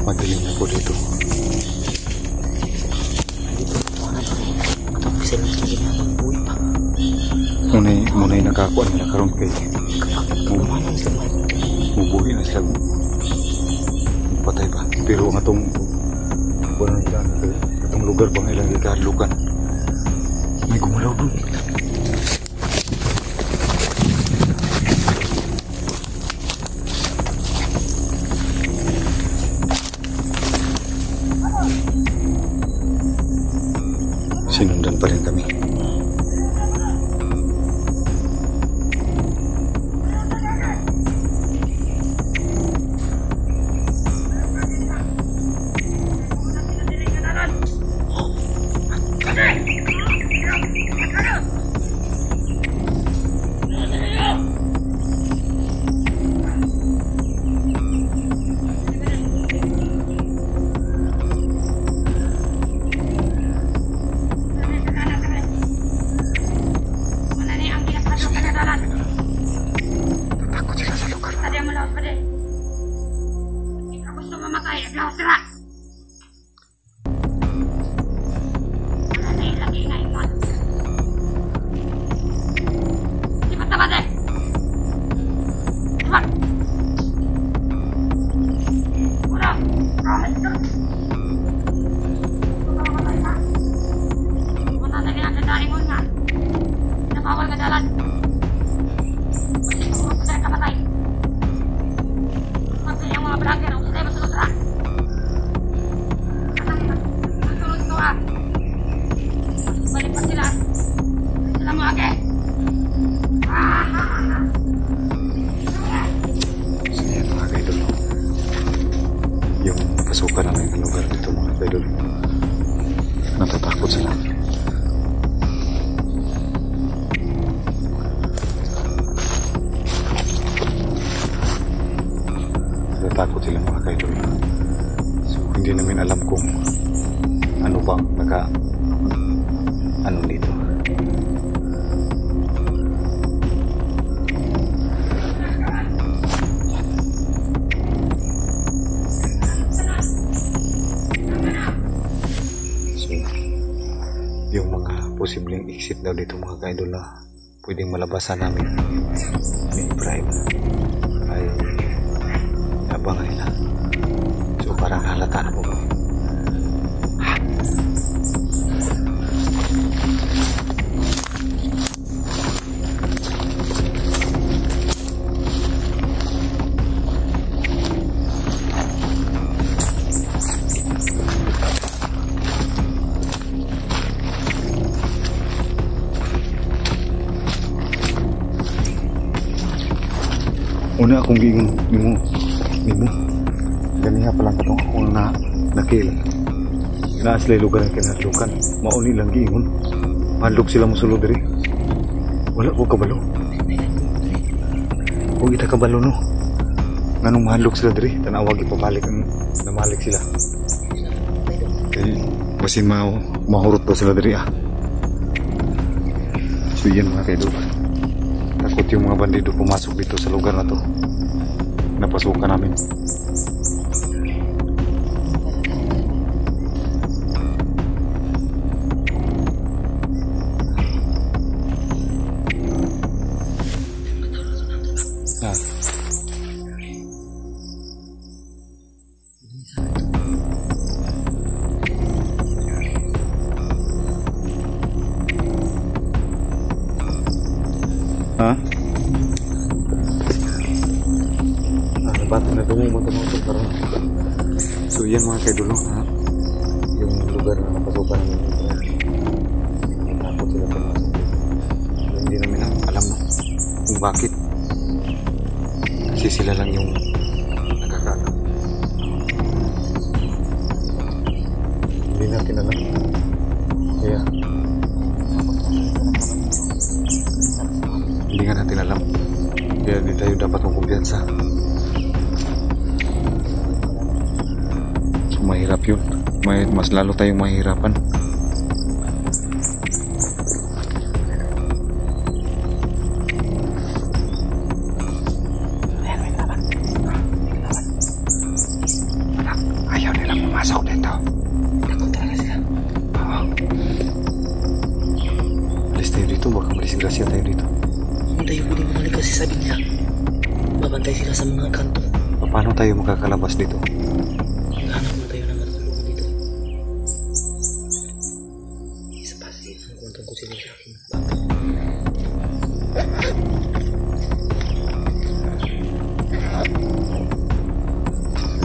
Madilim na po dito. Muna'y nakakuan na karon kay mubuhi na sila patay ba, pero ang atong lugar bang ilang ikahadlukan may gumalaw doon. Sinundan pa rin kami. Pasukan namin ang lugar dito mga kaidol. Natatakot sila. Natatakot sila mga kaidol. So hindi namin alam kung ano bang ano dito. Yung mga posibleng exit daw dito mga kaidol na pwedeng malabasan namin ni Ibrahim ay abangan nila. So parang halata na po kami. Una akong giingon mimo ganiha palang katong ako na nakil naaslay lugar ang kinahadlukan mauni lang giingon mahadlok sila mosulod diri wala ko kabalo kung kita kabalo no nganong mahadlok sila diri tanawag ipabalik ang namalik sila kaya basin mahurot pa sila diri so yan mga kaidol. Takot yung mga bandido pumasok dito sa lugar na to. Napasukan namin. Ah. Ha? Nabato na dumumot-dumot parang. So yan mga kaidolo, ha? Yung lugar na napasukan namin dito. Takot sila pumasok dito. Hindi namin alam no, kung bakit. Kasi sila lang yung nakakaalam. Hindi natin alam. Kaya hindi nga natin alam. Kaya di tayo dapat magkumpiyansa. So mahirap yun. Mas lalo tayong mahirapan. Ayaw nilang pumasok dito. Takot talaga sila. Oo. Alis tayo dito. Baka malisgrasya tayo dito. Hindi tayo pwede bumalik kasi sabi nila babantay sila sa mga kanto. Paano tayo makakalabas dito? Hanap na tayo ng matulungan dito. Isa pa sige, ang kuntong ko sila sa akin.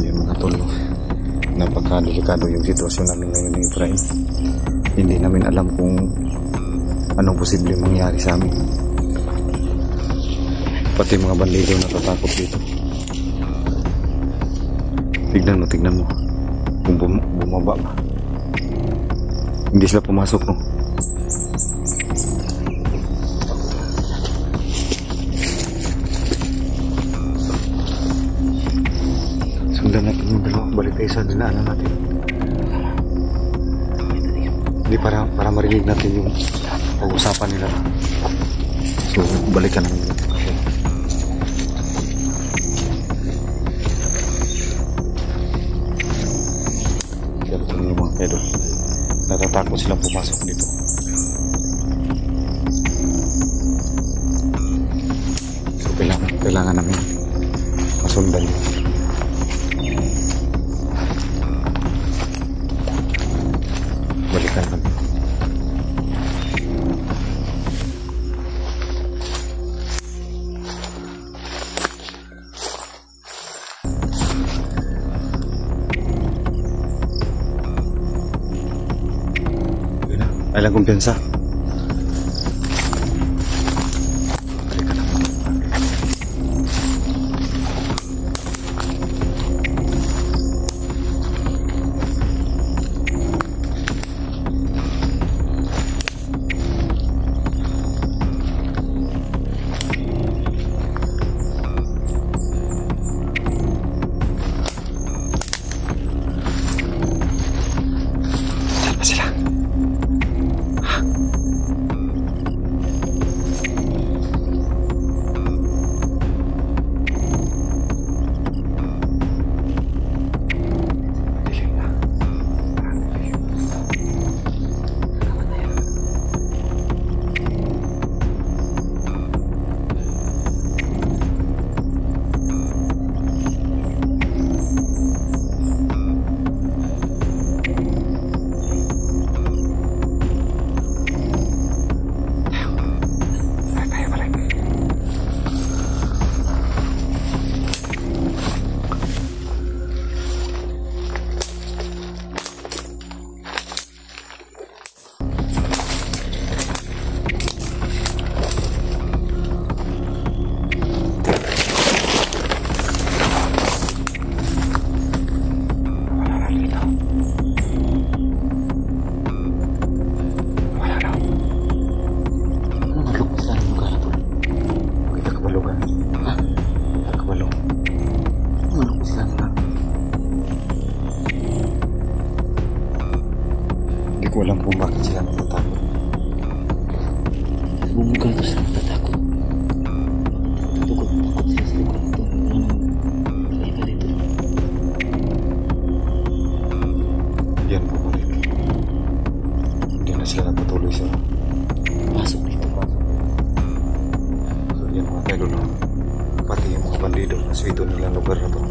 Ayun mga tol, napakadelikado yung sitwasyon namin ngayon ni Efrain. Hindi namin alam kung anong posible mangyari sa amin. Pati mga bandido natatakot dito. Tignan mo kung bumaba ba. Hindi sila pumasok no. Sundan natin yung dalawa. Balik tayo sa dinaanan natin. Hindi para marinig natin yung pag-usapan nila. So balikan namin. Pero natatakot silang pumasok dito. So kailangan namin masundan yun. Balikan kami. Ay lang kumpiyansa. Saan ba sila? ko alam kung bakit sila natatakot. Bumugal ko sila natatakot. Takot sila sa likod ito. Iba dito. Yan po ulit. Hindi na sila napatuloy sa pasok dito. So yan mga tayo doon. Pati aswito nilang lugar na to.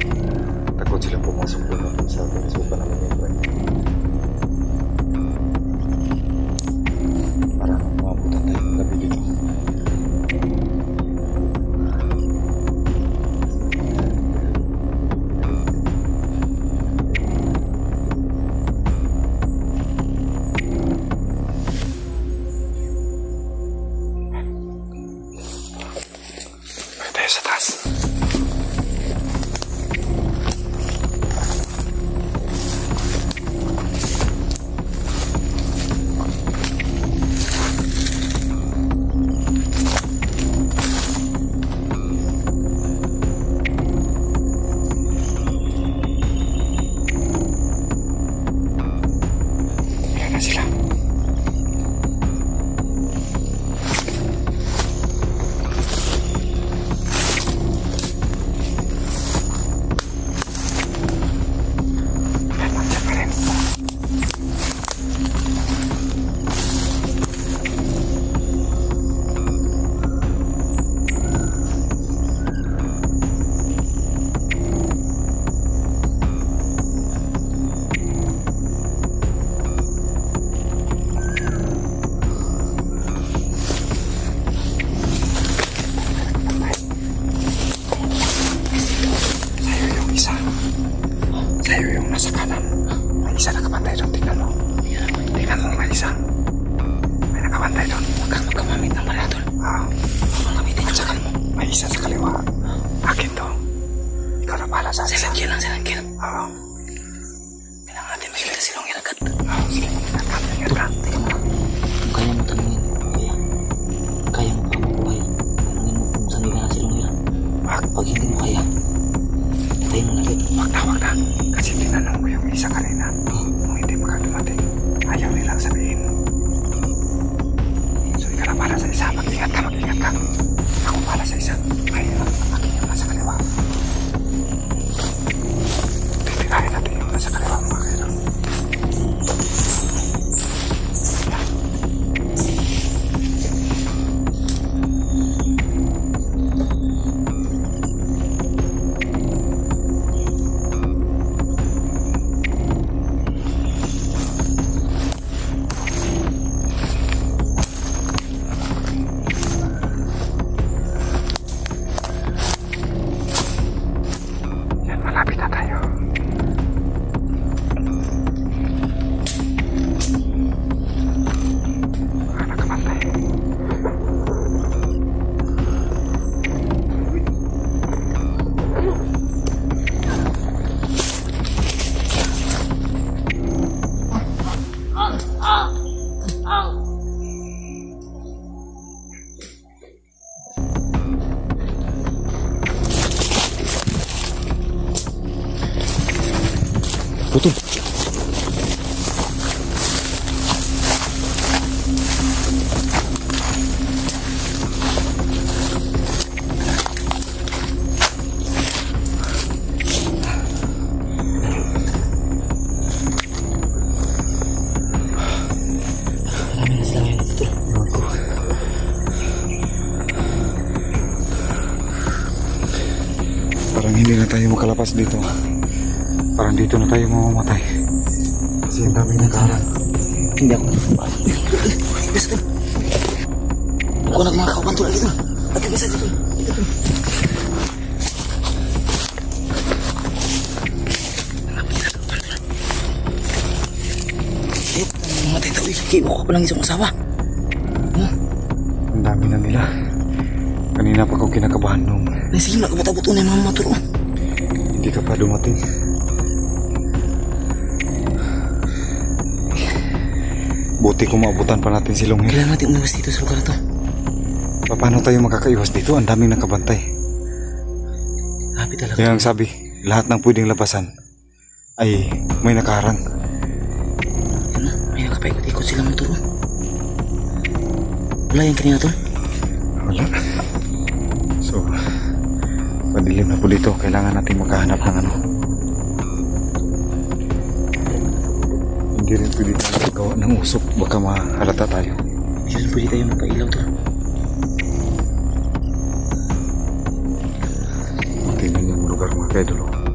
Takot silang pumasok doon sa pinasukan namin yung friend. Parang maabutan tayo ng gabi dito. Tayo sa taas. Ayan na sila. Sa'yo yung nasa kanan. May isa nakabantay doon. Tingnan mo. Tingnan mo, may isa. May nakabantay doon. Huwag kang magkamamit ng maratol. At saka mo, may isa sa kaliwa. Akin to. Ikaw na pala sa akin. Sinangkin lang, sinangkin. Oo. Kailangan natin makita silong ilagat. Sige, ingat ka. Teka mo lang. Kung kaya mo tanungin, kaya mo pa mabuhay. Tanungin mo kung saan nila silong ilan. Pag hindi mo kaya, patayin mo na rin. Wag na. Kasi tinanong ko yung isa kanina. Kung hindi makadumating, ayaw nilang sabihin. So, ikaw na para sa isa. Mag-ingat ka. Ako para sa isa. Ngayon, akin yung nasa kaliwa. Titirahin natin yung nasa kaliwa, mga kailang. Malapit na tayo. Nakabantay. Putol. Marami na sila ngayon, Putol. Ewan ko. Parang hindi na tayo makalapas dito. Parang dito na tayo mamamatay. Kasi ang daming nagkaharang. Hindi ako nagpapaan. Bisa ito. Ako mga kauban tulad dito. At bisa dito. Mamatay tao. Kibo ko pa lang isang asawa. Ang dami na nila. Kanina pa ko kinakabahan nung sige, nakabuta-buto na yung mga maturo. hindi ka pa dumating. Buti kung maabutan pa natin si Longhir. Kailangan natin umiwas dito sa lugar ito. Paano tayo makakaiwas dito? Ang daming nakabantay. Grabe talaga. Kaya ang sabi, lahat ng pwedeng labasan ay may nakaharang. Ano? May nakapaikot-ikot silang motor. Wala yung kanina tol? Wala. So, padilim na po dito. Kailangan natin makahanap ng ano. Hindi rin pwede tayo magawa ng usok. Baka mahalata tayo. Hindi rin pwede tayo magpailaw tol. Tingnan niyo lugar mga kaidolo.